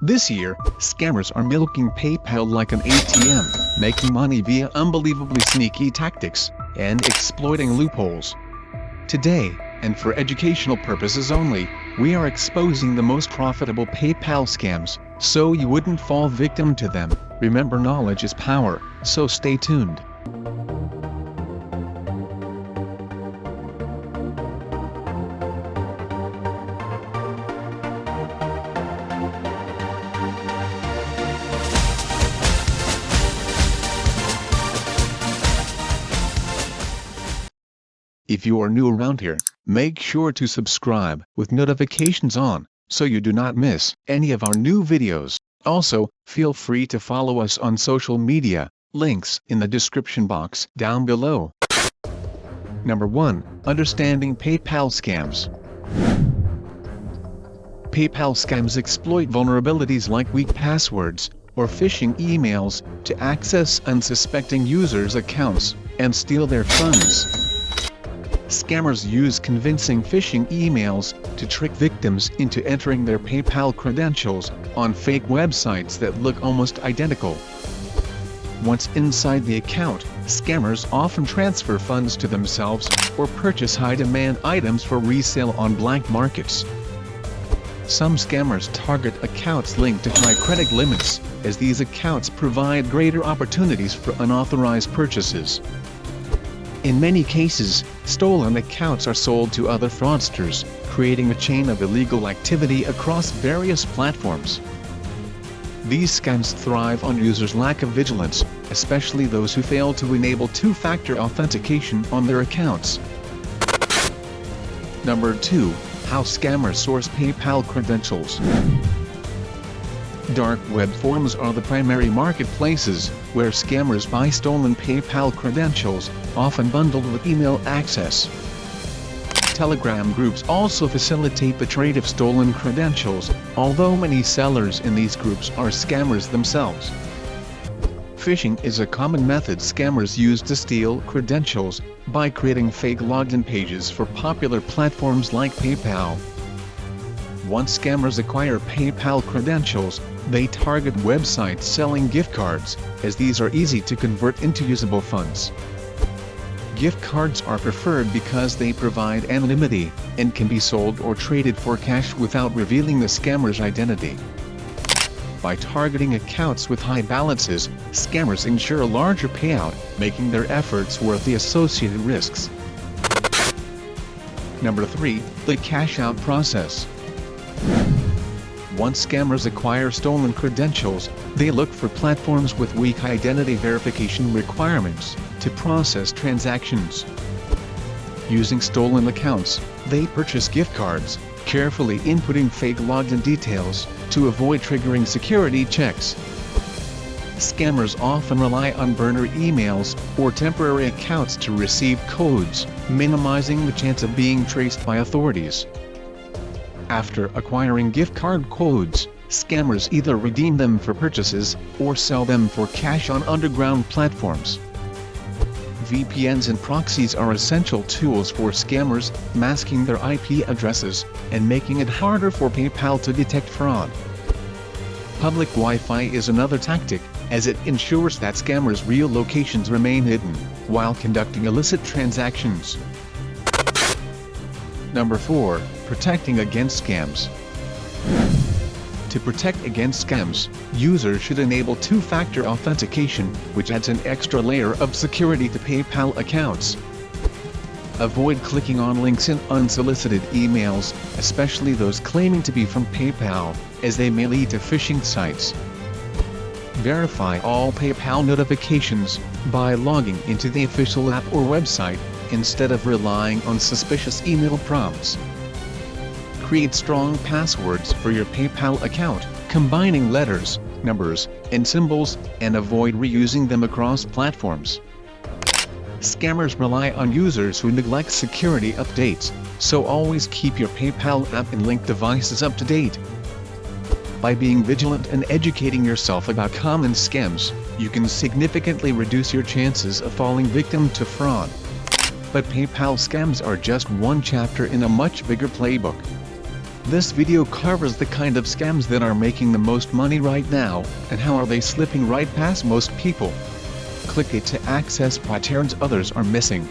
This year, scammers are milking PayPal like an ATM, making money via unbelievably sneaky tactics, and exploiting loopholes. Today, and for educational purposes only, we are exposing the most profitable PayPal scams, so you wouldn't fall victim to them. Remember, knowledge is power, so stay tuned. If you are new around here, make sure to subscribe with notifications on, so you do not miss any of our new videos. Also, feel free to follow us on social media, links in the description box down below. Number 1. Understanding PayPal scams. PayPal scams exploit vulnerabilities like weak passwords or phishing emails to access unsuspecting users' accounts and steal their funds. Scammers use convincing phishing emails to trick victims into entering their PayPal credentials on fake websites that look almost identical. Once inside the account, scammers often transfer funds to themselves or purchase high-demand items for resale on black markets. Some scammers target accounts linked to high credit limits, as these accounts provide greater opportunities for unauthorized purchases. In many cases, stolen accounts are sold to other fraudsters, creating a chain of illegal activity across various platforms. These scams thrive on users' lack of vigilance, especially those who fail to enable two-factor authentication on their accounts. Number 2. How scammers source PayPal credentials. Darkweb forums are the primary marketplaces where scammers buy stolen PayPal credentials, often bundled with email access. Telegram groups also facilitate the trade of stolen credentials, although many sellers in these groups are scammers themselves. Phishing is a common method scammers use to steal credentials by creating fake login pages for popular platforms like PayPal. Once scammers acquire PayPal credentials, they target websites selling gift cards, as these are easy to convert into usable funds. Gift cards are preferred because they provide anonymity, and can be sold or traded for cash without revealing the scammer's identity. By targeting accounts with high balances, scammers ensure a larger payout, making their efforts worth the associated risks. Number 3. The cash-out process. Once scammers acquire stolen credentials, they look for platforms with weak identity verification requirements to process transactions. Using stolen accounts, they purchase gift cards, carefully inputting fake login details to avoid triggering security checks. Scammers often rely on burner emails or temporary accounts to receive codes, minimizing the chance of being traced by authorities. After acquiring gift card codes, scammers either redeem them for purchases or sell them for cash on underground platforms. VPNs and proxies are essential tools for scammers, masking their IP addresses and making it harder for PayPal to detect fraud. Public Wi-Fi is another tactic, as it ensures that scammers' real locations remain hidden while conducting illicit transactions. Number 4. Protecting against scams. To protect against scams, users should enable two-factor authentication, which adds an extra layer of security to PayPal accounts. Avoid clicking on links in unsolicited emails, especially those claiming to be from PayPal, as they may lead to phishing sites. Verify all PayPal notifications by logging into the official app or website, instead of relying on suspicious email prompts. Create strong passwords for your PayPal account, combining letters, numbers, and symbols, and avoid reusing them across platforms. Scammers rely on users who neglect security updates, so always keep your PayPal app and linked devices up to date. By being vigilant and educating yourself about common scams, you can significantly reduce your chances of falling victim to fraud. But PayPal scams are just one chapter in a much bigger playbook. This video covers the kind of scams that are making the most money right now, and how are they slipping right past most people. Click it to access patterns others are missing.